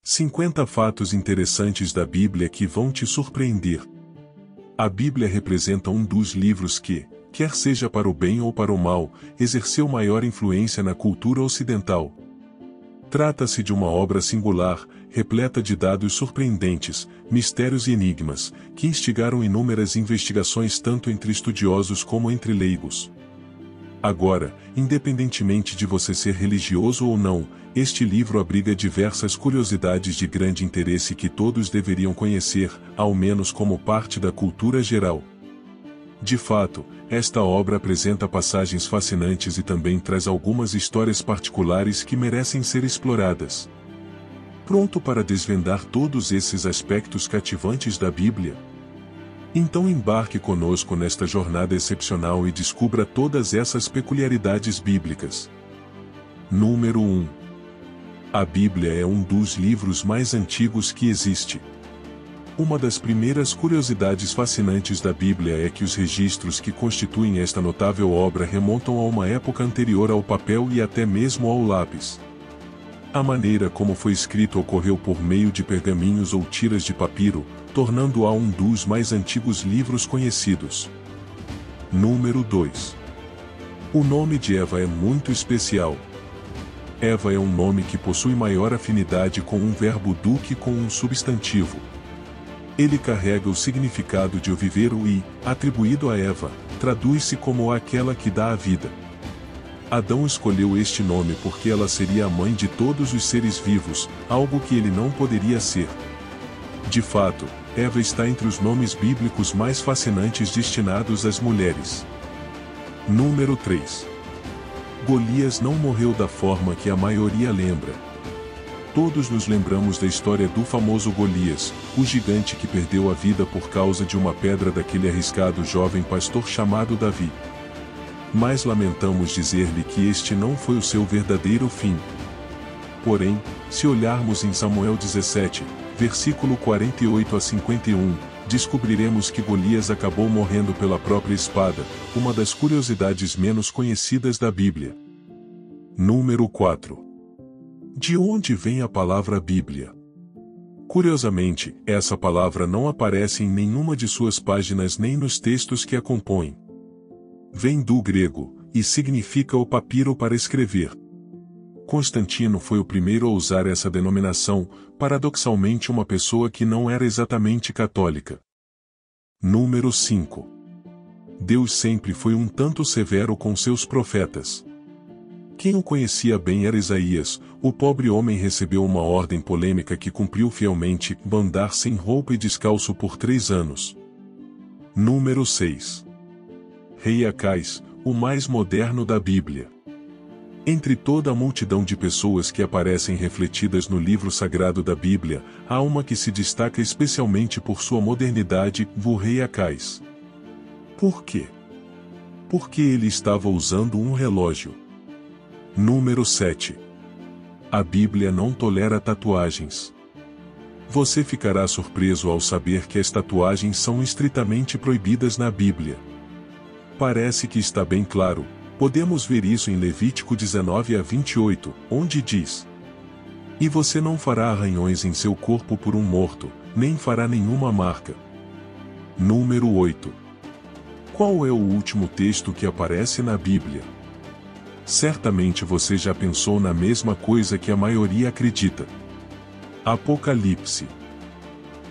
50 fatos interessantes da Bíblia que vão te surpreender. A Bíblia representa um dos livros que, quer seja para o bem ou para o mal, exerceu maior influência na cultura ocidental. Trata-se de uma obra singular, repleta de dados surpreendentes, mistérios e enigmas, que instigaram inúmeras investigações tanto entre estudiosos como entre leigos. Agora, independentemente de você ser religioso ou não, este livro abriga diversas curiosidades de grande interesse que todos deveriam conhecer, ao menos como parte da cultura geral. De fato, esta obra apresenta passagens fascinantes e também traz algumas histórias particulares que merecem ser exploradas. Pronto para desvendar todos esses aspectos cativantes da Bíblia? Então embarque conosco nesta jornada excepcional e descubra todas essas peculiaridades bíblicas. Número 1. A Bíblia é um dos livros mais antigos que existe. Uma das primeiras curiosidades fascinantes da Bíblia é que os registros que constituem esta notável obra remontam a uma época anterior ao papel e até mesmo ao lápis. A maneira como foi escrito ocorreu por meio de pergaminhos ou tiras de papiro, tornando-a um dos mais antigos livros conhecidos. Número 2. O nome de Eva é muito especial. Eva é um nome que possui maior afinidade com um verbo do que com um substantivo. Ele carrega o significado de o viver o i, atribuído a Eva, traduz-se como aquela que dá a vida. Adão escolheu este nome porque ela seria a mãe de todos os seres vivos, algo que ele não poderia ser. De fato, Eva está entre os nomes bíblicos mais fascinantes destinados às mulheres. Número 3. Golias não morreu da forma que a maioria lembra. Todos nos lembramos da história do famoso Golias, o gigante que perdeu a vida por causa de uma pedra daquele arriscado jovem pastor chamado Davi. Mas lamentamos dizer-lhe que este não foi o seu verdadeiro fim. Porém, se olharmos em Samuel 17, versículo 48 a 51, descobriremos que Golias acabou morrendo pela própria espada, uma das curiosidades menos conhecidas da Bíblia. Número 4. De onde vem a palavra Bíblia? Curiosamente, essa palavra não aparece em nenhuma de suas páginas nem nos textos que a compõem. Vem do grego, e significa o papiro para escrever. Constantino foi o primeiro a usar essa denominação, paradoxalmente uma pessoa que não era exatamente católica. Número 5. Deus sempre foi um tanto severo com seus profetas. Quem o conhecia bem era Isaías, o pobre homem recebeu uma ordem polêmica que cumpriu fielmente, andar sem roupa e descalço por 3 anos. Número 6. Rei Acais, o mais moderno da Bíblia. Entre toda a multidão de pessoas que aparecem refletidas no livro sagrado da Bíblia, há uma que se destaca especialmente por sua modernidade, o rei Acais. Por quê? Porque ele estava usando um relógio. Número 7. A Bíblia não tolera tatuagens. Você ficará surpreso ao saber que as tatuagens são estritamente proibidas na Bíblia. Parece que está bem claro, podemos ver isso em Levítico 19 a 28, onde diz: E você não fará arranhões em seu corpo por um morto, nem fará nenhuma marca. Número 8. Qual é o último texto que aparece na Bíblia? Certamente você já pensou na mesma coisa que a maioria acredita. Apocalipse.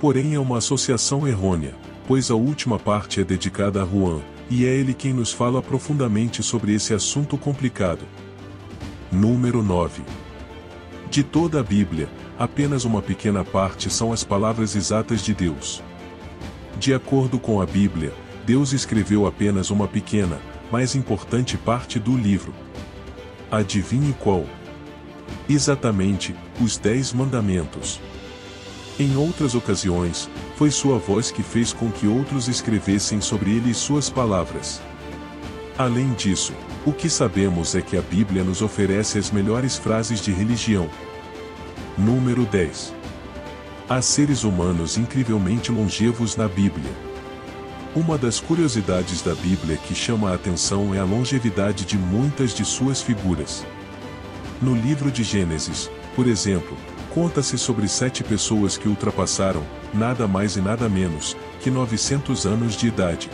Porém é uma associação errônea, pois a última parte é dedicada a Juan, e é ele quem nos fala profundamente sobre esse assunto complicado. Número 9. De toda a Bíblia, apenas uma pequena parte são as palavras exatas de Deus. De acordo com a Bíblia, Deus escreveu apenas uma pequena, mais importante parte do livro. Adivinhe qual? Exatamente, os 10 mandamentos. Em outras ocasiões, foi sua voz que fez com que outros escrevessem sobre ele suas palavras. Além disso, o que sabemos é que a Bíblia nos oferece as melhores frases de religião. Número 10. Há seres humanos incrivelmente longevos na Bíblia. Uma das curiosidades da Bíblia que chama a atenção é a longevidade de muitas de suas figuras. No livro de Gênesis, por exemplo, Conta-se sobre 7 pessoas que ultrapassaram, nada mais e nada menos, que 900 anos de idade.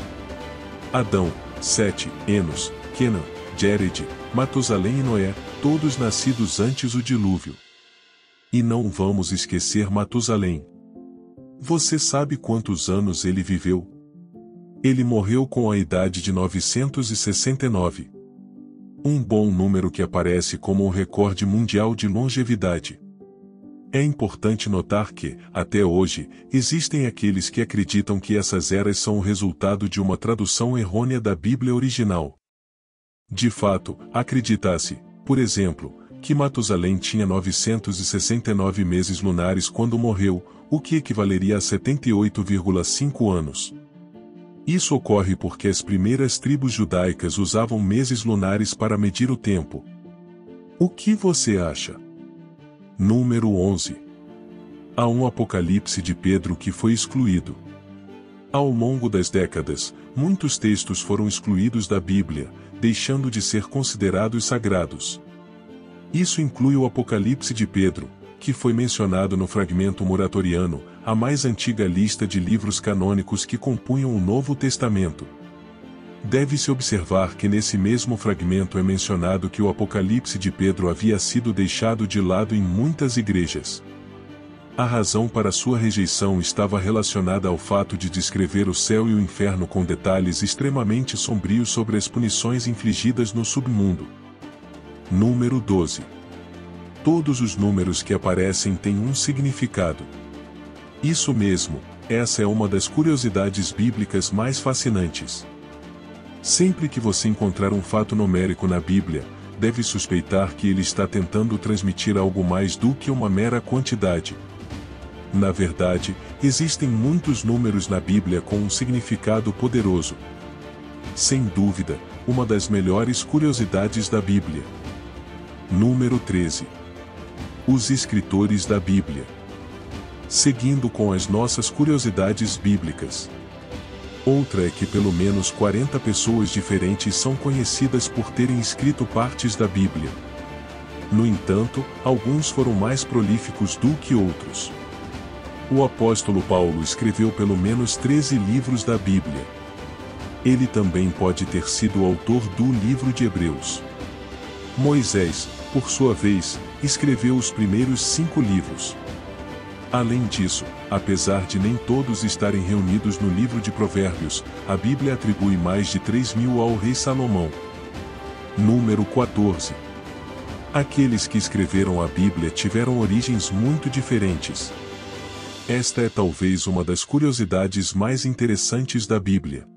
Adão, Sete, Enos, Quenã, Jared, Matusalém e Noé, todos nascidos antes do dilúvio. E não vamos esquecer Matusalém. Você sabe quantos anos ele viveu? Ele morreu com a idade de 969. Um bom número que aparece como um recorde mundial de longevidade. É importante notar que, até hoje, existem aqueles que acreditam que essas eras são o resultado de uma tradução errônea da Bíblia original. De fato, acredita-se, por exemplo, que Matusalém tinha 969 meses lunares quando morreu, o que equivaleria a 78,5 anos. Isso ocorre porque as primeiras tribos judaicas usavam meses lunares para medir o tempo. O que você acha? Número 11. Há um Apocalipse de Pedro que foi excluído. Ao longo das décadas, muitos textos foram excluídos da Bíblia, deixando de ser considerados sagrados. Isso inclui o Apocalipse de Pedro, que foi mencionado no fragmento moratoriano, a mais antiga lista de livros canônicos que compunham o Novo Testamento. Deve-se observar que nesse mesmo fragmento é mencionado que o Apocalipse de Pedro havia sido deixado de lado em muitas igrejas. A razão para sua rejeição estava relacionada ao fato de descrever o céu e o inferno com detalhes extremamente sombrios sobre as punições infligidas no submundo. Número 12. Todos os números que aparecem têm um significado. Isso mesmo, essa é uma das curiosidades bíblicas mais fascinantes. Sempre que você encontrar um fato numérico na Bíblia, deve suspeitar que ele está tentando transmitir algo mais do que uma mera quantidade. Na verdade, existem muitos números na Bíblia com um significado poderoso. Sem dúvida, uma das melhores curiosidades da Bíblia. Número 13. Os escritores da Bíblia. Seguindo com as nossas curiosidades bíblicas. Outra é que pelo menos 40 pessoas diferentes são conhecidas por terem escrito partes da Bíblia. No entanto, alguns foram mais prolíficos do que outros. O apóstolo Paulo escreveu pelo menos 13 livros da Bíblia. Ele também pode ter sido o autor do livro de Hebreus. Moisés, por sua vez, escreveu os primeiros 5 livros. Além disso, apesar de nem todos estarem reunidos no livro de Provérbios, a Bíblia atribui mais de 3.000 ao rei Salomão. Número 14. Aqueles que escreveram a Bíblia tiveram origens muito diferentes. Esta é talvez uma das curiosidades mais interessantes da Bíblia.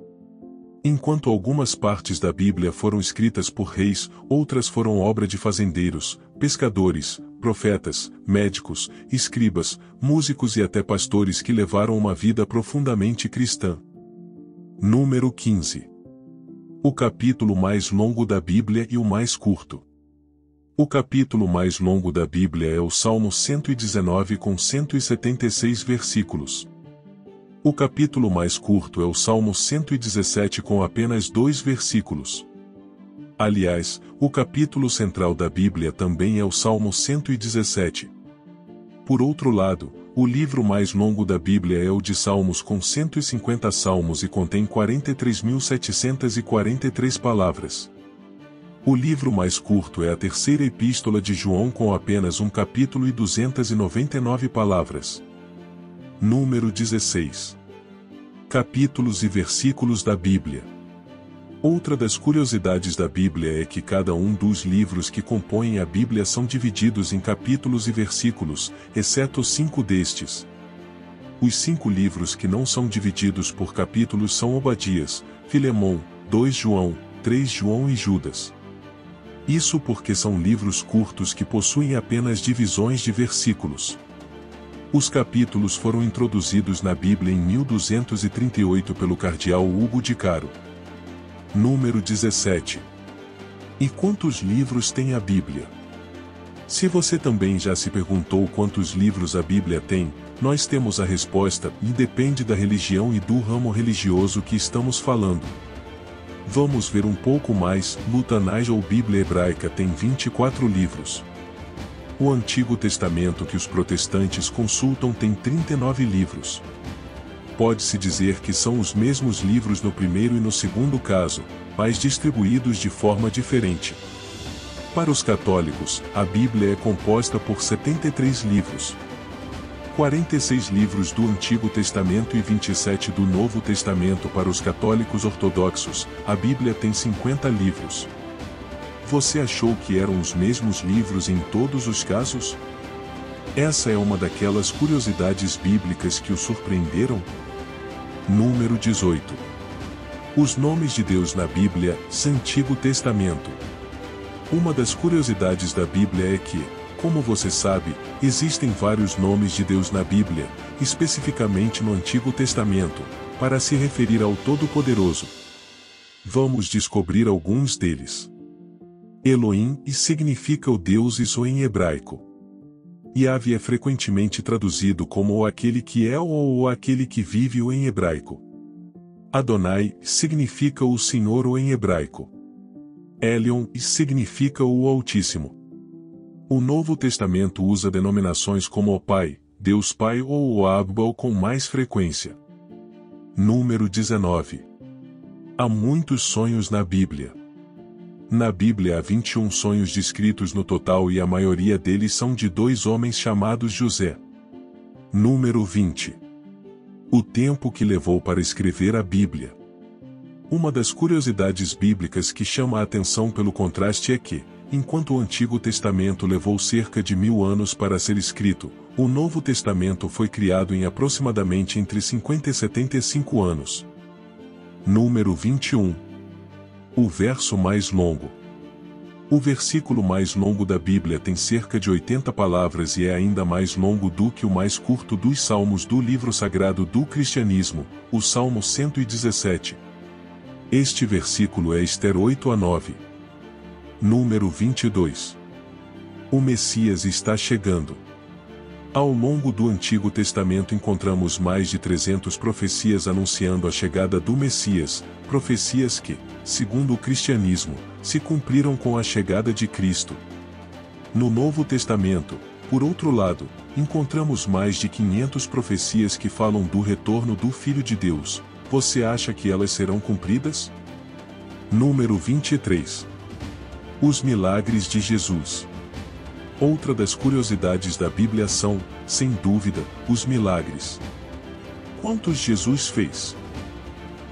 Enquanto algumas partes da Bíblia foram escritas por reis, outras foram obra de fazendeiros, pescadores, profetas, médicos, escribas, músicos e até pastores que levaram uma vida profundamente cristã. Número 15. O capítulo mais longo da Bíblia e o mais curto. O capítulo mais longo da Bíblia é o Salmo 119 com 176 versículos. O capítulo mais curto é o Salmo 117 com apenas 2 versículos. Aliás, o capítulo central da Bíblia também é o Salmo 117. Por outro lado, o livro mais longo da Bíblia é o de Salmos com 150 salmos e contém 43.743 palavras. O livro mais curto é a terceira epístola de João com apenas um capítulo e 299 palavras. Número 16. Capítulos e versículos da Bíblia. Outra das curiosidades da Bíblia é que cada um dos livros que compõem a Bíblia são divididos em capítulos e versículos, exceto 5 destes. Os 5 livros que não são divididos por capítulos são Obadias, Filemão, 2 João, 3 João e Judas. Isso porque são livros curtos que possuem apenas divisões de versículos. Os capítulos foram introduzidos na Bíblia em 1238 pelo cardeal Hugo de Caro. Número 17. E quantos livros tem a Bíblia? Se você também já se perguntou quantos livros a Bíblia tem, nós temos a resposta, e depende da religião e do ramo religioso que estamos falando. Vamos ver um pouco mais. Lutanaj ou Bíblia Hebraica tem 24 livros. O Antigo Testamento que os protestantes consultam tem 39 livros. Pode-se dizer que são os mesmos livros no primeiro e no segundo caso, mas distribuídos de forma diferente. Para os católicos, a Bíblia é composta por 73 livros. 46 livros do Antigo Testamento e 27 do Novo Testamento. Para os católicos ortodoxos, a Bíblia tem 50 livros. Você achou que eram os mesmos livros em todos os casos? Essa é uma daquelas curiosidades bíblicas que o surpreenderam? Número 18. Os nomes de Deus na Bíblia, Antigo Testamento. Uma das curiosidades da Bíblia é que, como você sabe, existem vários nomes de Deus na Bíblia, especificamente no Antigo Testamento, para se referir ao Todo-Poderoso. Vamos descobrir alguns deles. Elohim significa o Deus Isso em hebraico. Yahvé é frequentemente traduzido como o aquele que é ou o aquele que vive o em hebraico. Adonai significa o Senhor o em hebraico. Elion significa o Altíssimo. O Novo Testamento usa denominações como o Pai, Deus Pai ou o Abba com mais frequência. Número 19. Há muitos sonhos na Bíblia. Na Bíblia há 21 sonhos descritos no total e a maioria deles são de dois homens chamados José. Número 20. O tempo que levou para escrever a Bíblia. Uma das curiosidades bíblicas que chama a atenção pelo contraste é que, enquanto o Antigo Testamento levou cerca de 1000 anos para ser escrito, o Novo Testamento foi criado em aproximadamente entre 50 e 75 anos. Número 21. O verso mais longo. O versículo mais longo da Bíblia tem cerca de 80 palavras e é ainda mais longo do que o mais curto dos salmos do livro sagrado do cristianismo, o Salmo 117. Este versículo é Ester 8-9. Número 22. O Messias está chegando. Ao longo do Antigo Testamento encontramos mais de 300 profecias anunciando a chegada do Messias, profecias que, segundo o cristianismo, se cumpriram com a chegada de Cristo. No Novo Testamento, por outro lado, encontramos mais de 500 profecias que falam do retorno do Filho de Deus. Você acha que elas serão cumpridas? Número 23. Os milagres de Jesus. Outra das curiosidades da Bíblia são, sem dúvida, os milagres. Quantos Jesus fez?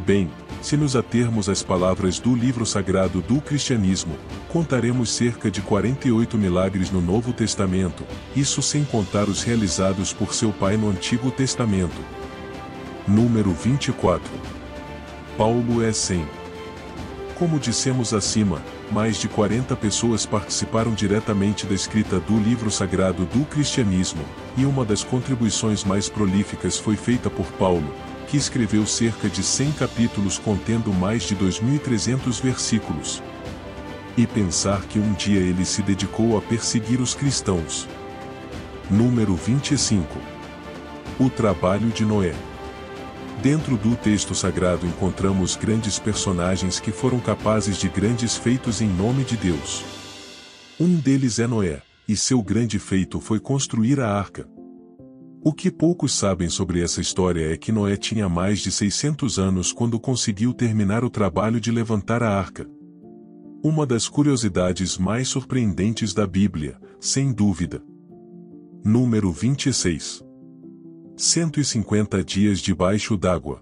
Bem, se nos atermos às palavras do livro sagrado do cristianismo, contaremos cerca de 48 milagres no Novo Testamento, isso sem contar os realizados por seu pai no Antigo Testamento. Número 24. Paulo é 100. Como dissemos acima, mais de 40 pessoas participaram diretamente da escrita do livro sagrado do cristianismo, e uma das contribuições mais prolíficas foi feita por Paulo, que escreveu cerca de 100 capítulos contendo mais de 2.300 versículos. E pensar que um dia ele se dedicou a perseguir os cristãos. Número 25. O trabalho de Noé. Dentro do texto sagrado encontramos grandes personagens que foram capazes de grandes feitos em nome de Deus. Um deles é Noé, e seu grande feito foi construir a arca. O que poucos sabem sobre essa história é que Noé tinha mais de 600 anos quando conseguiu terminar o trabalho de levantar a arca. Uma das curiosidades mais surpreendentes da Bíblia, sem dúvida. Número 26. 150 dias debaixo d'água.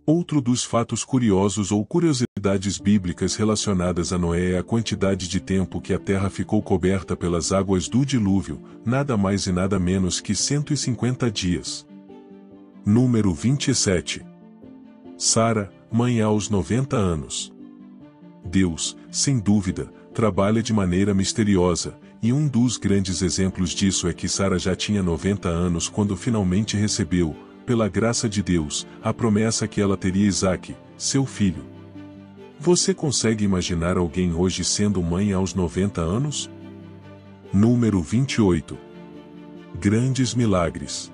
Outro dos fatos curiosos ou curiosidades bíblicas relacionadas a Noé é a quantidade de tempo que a terra ficou coberta pelas águas do dilúvio, nada mais e nada menos que 150 dias. Número 27. Sara, mãe aos 90 anos. Deus, sem dúvida, trabalha de maneira misteriosa, e um dos grandes exemplos disso é que Sara já tinha 90 anos quando finalmente recebeu, pela graça de Deus, a promessa que ela teria Isaque, seu filho. Você consegue imaginar alguém hoje sendo mãe aos 90 anos? Número 28. Grandes milagres.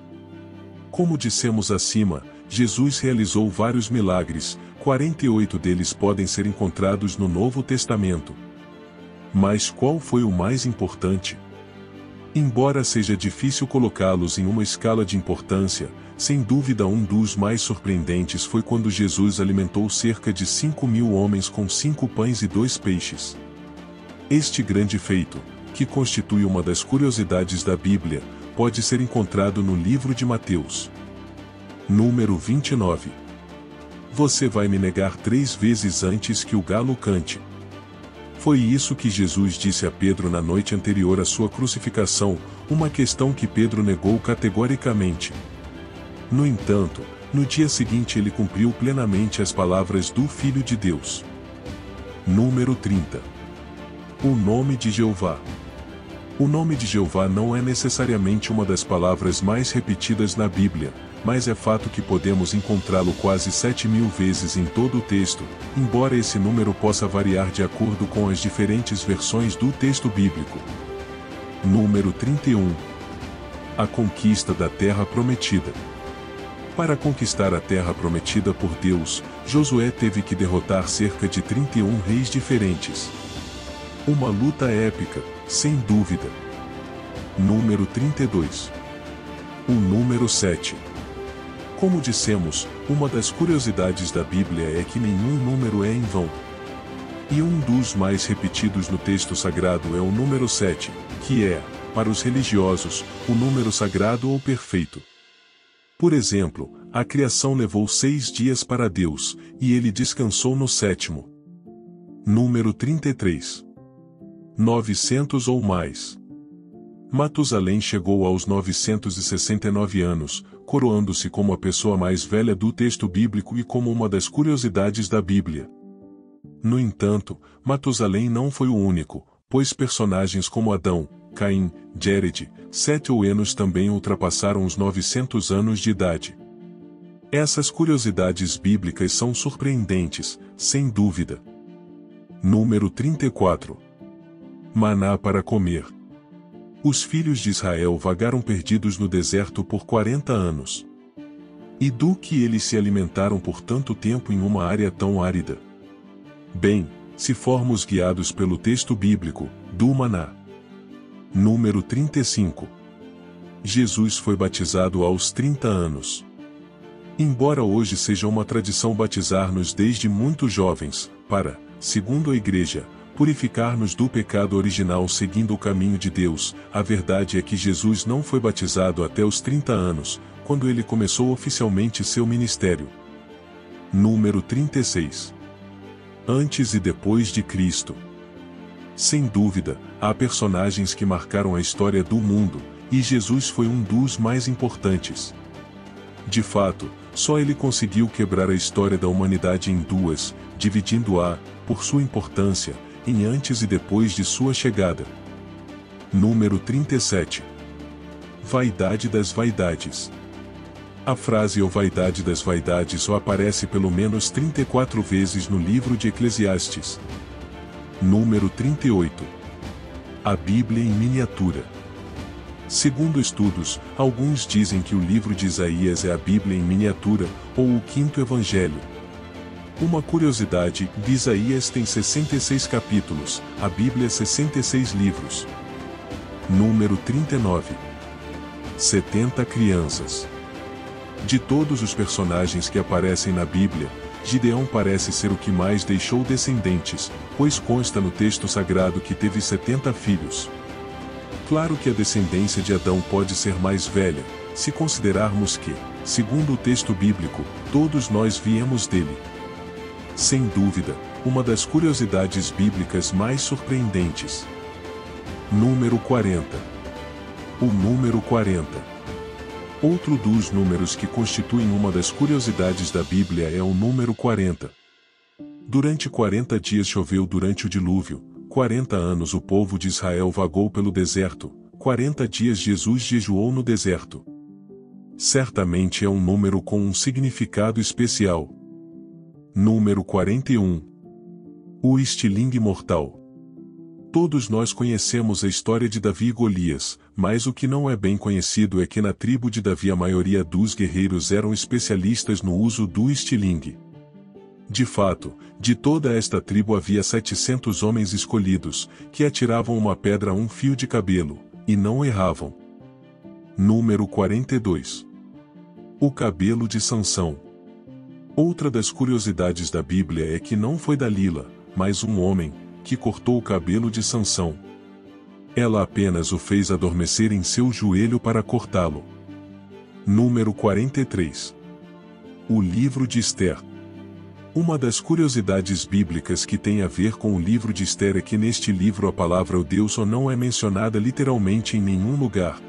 Como dissemos acima, Jesus realizou vários milagres, 48 deles podem ser encontrados no Novo Testamento. Mas qual foi o mais importante? Embora seja difícil colocá-los em uma escala de importância, sem dúvida um dos mais surpreendentes foi quando Jesus alimentou cerca de 5.000 homens com 5 pães e 2 peixes. Este grande feito, que constitui uma das curiosidades da Bíblia, pode ser encontrado no livro de Mateus. Número 29. Você vai me negar 3 vezes antes que o galo cante. Foi isso que Jesus disse a Pedro na noite anterior à sua crucificação, uma questão que Pedro negou categoricamente. No entanto, no dia seguinte ele cumpriu plenamente as palavras do Filho de Deus. Número 30. O nome de Jeová. O nome de Jeová não é necessariamente uma das palavras mais repetidas na Bíblia, mas é fato que podemos encontrá-lo quase 7.000 vezes em todo o texto, embora esse número possa variar de acordo com as diferentes versões do texto bíblico. Número 31. A conquista da Terra Prometida. Para conquistar a Terra Prometida por Deus, Josué teve que derrotar cerca de 31 reis diferentes. Uma luta épica, sem dúvida. Número 32. O número 7. Como dissemos, uma das curiosidades da Bíblia é que nenhum número é em vão. E um dos mais repetidos no texto sagrado é o número 7, que é, para os religiosos, o número sagrado ou perfeito. Por exemplo, a criação levou 6 dias para Deus, e ele descansou no 7º. Número 33. 900 ou mais. Matusalém chegou aos 969 anos, coroando-se como a pessoa mais velha do texto bíblico e como uma das curiosidades da Bíblia. No entanto, Matusalém não foi o único, pois personagens como Adão, Caim, Jéred, Sete ou Enos também ultrapassaram os 900 anos de idade. Essas curiosidades bíblicas são surpreendentes, sem dúvida. Número 34. Maná para comer. Os filhos de Israel vagaram perdidos no deserto por 40 anos. E do que eles se alimentaram por tanto tempo em uma área tão árida? Bem, se formos guiados pelo texto bíblico, do maná. Número 35. Jesus foi batizado aos 30 anos. Embora hoje seja uma tradição batizar-nos desde muito jovens, para, segundo a Igreja, purificar-nos do pecado original seguindo o caminho de Deus, a verdade é que Jesus não foi batizado até os 30 anos, quando ele começou oficialmente seu ministério. Número 36. Antes e depois de Cristo. Sem dúvida, há personagens que marcaram a história do mundo, e Jesus foi um dos mais importantes. De fato, só ele conseguiu quebrar a história da humanidade em duas, dividindo-a, por sua importância, em antes e depois de sua chegada. Número 37. Vaidade das vaidades. A frase ou vaidade das vaidades só aparece pelo menos 34 vezes no livro de Eclesiastes. Número 38. A Bíblia em miniatura. Segundo estudos, alguns dizem que o livro de Isaías é a Bíblia em miniatura, ou o quinto Evangelho. Uma curiosidade, Isaías tem 66 capítulos, a Bíblia 66 livros. Número 39. 70 crianças. De todos os personagens que aparecem na Bíblia, Gideão parece ser o que mais deixou descendentes, pois consta no texto sagrado que teve 70 filhos. Claro que a descendência de Adão pode ser mais velha, se considerarmos que, segundo o texto bíblico, todos nós viemos dele. Sem dúvida, uma das curiosidades bíblicas mais surpreendentes. Número 40. O número 40. Outro dos números que constituem uma das curiosidades da Bíblia é o número 40. Durante 40 dias choveu durante o dilúvio, 40 anos o povo de Israel vagou pelo deserto, 40 dias Jesus jejuou no deserto. Certamente é um número com um significado especial. Número 41. O estilingue mortal. Todos nós conhecemos a história de Davi e Golias, mas o que não é bem conhecido é que na tribo de Davi a maioria dos guerreiros eram especialistas no uso do estilingue. De fato, de toda esta tribo havia 700 homens escolhidos, que atiravam uma pedra a um fio de cabelo, e não erravam. Número 42. O cabelo de Sansão. Outra das curiosidades da Bíblia é que não foi Dalila, mas um homem, que cortou o cabelo de Sansão. Ela apenas o fez adormecer em seu joelho para cortá-lo. Número 43. O livro de Ester. Uma das curiosidades bíblicas que tem a ver com o livro de Ester é que neste livro a palavra o Deus não é mencionada literalmente em nenhum lugar.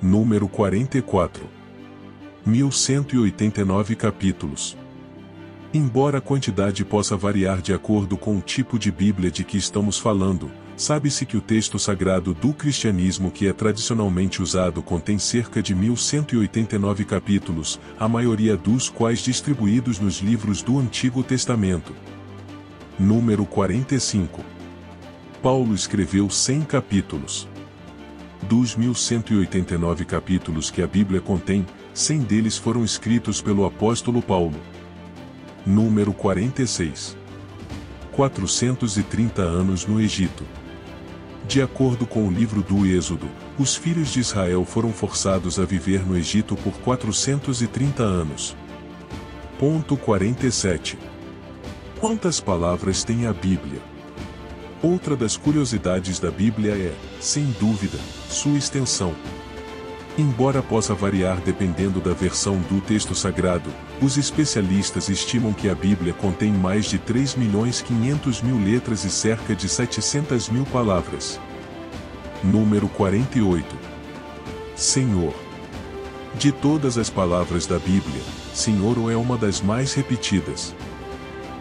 Número 44. 1189 capítulos. Embora a quantidade possa variar de acordo com o tipo de Bíblia de que estamos falando, sabe-se que o texto sagrado do cristianismo que é tradicionalmente usado contém cerca de 1189 capítulos, a maioria dos quais distribuídos nos livros do Antigo Testamento. Número 45. Paulo escreveu 100 capítulos. Dos 1189 capítulos que a Bíblia contém, 100 deles foram escritos pelo apóstolo Paulo. Número 46. 430 anos no Egito. De acordo com o livro do Êxodo, os filhos de Israel foram forçados a viver no Egito por 430 anos. Ponto 47. Quantas palavras tem a Bíblia? Outra das curiosidades da Bíblia é, sem dúvida, sua extensão. Embora possa variar dependendo da versão do texto sagrado, os especialistas estimam que a Bíblia contém mais de 3.500.000 letras e cerca de 700.000 palavras. Número 48. Senhor. De todas as palavras da Bíblia, Senhor é uma das mais repetidas.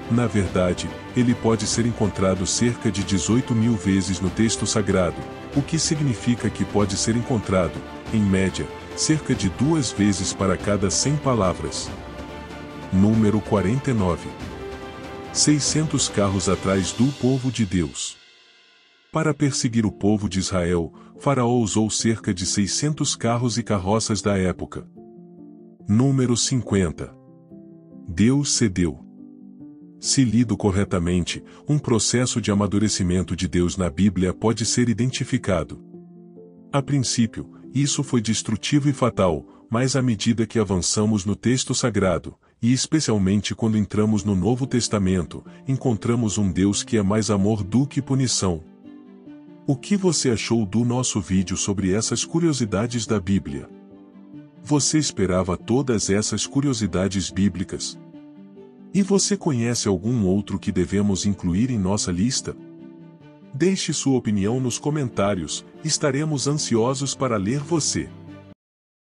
Na verdade, ele pode ser encontrado cerca de 18.000 vezes no texto sagrado, o que significa que pode ser encontrado, em média, cerca de 2 vezes para cada 100 palavras. Número 49. 600 carros atrás do povo de Deus. Para perseguir o povo de Israel, Faraó usou cerca de 600 carros e carroças da época. Número 50. Deus cedeu. Se lido corretamente, um processo de amadurecimento de Deus na Bíblia pode ser identificado. A princípio, isso foi destrutivo e fatal, mas à medida que avançamos no texto sagrado, e especialmente quando entramos no Novo Testamento, encontramos um Deus que é mais amor do que punição. O que você achou do nosso vídeo sobre essas curiosidades da Bíblia? Você esperava todas essas curiosidades bíblicas? E você conhece algum outro que devemos incluir em nossa lista? Deixe sua opinião nos comentários, estaremos ansiosos para ler você.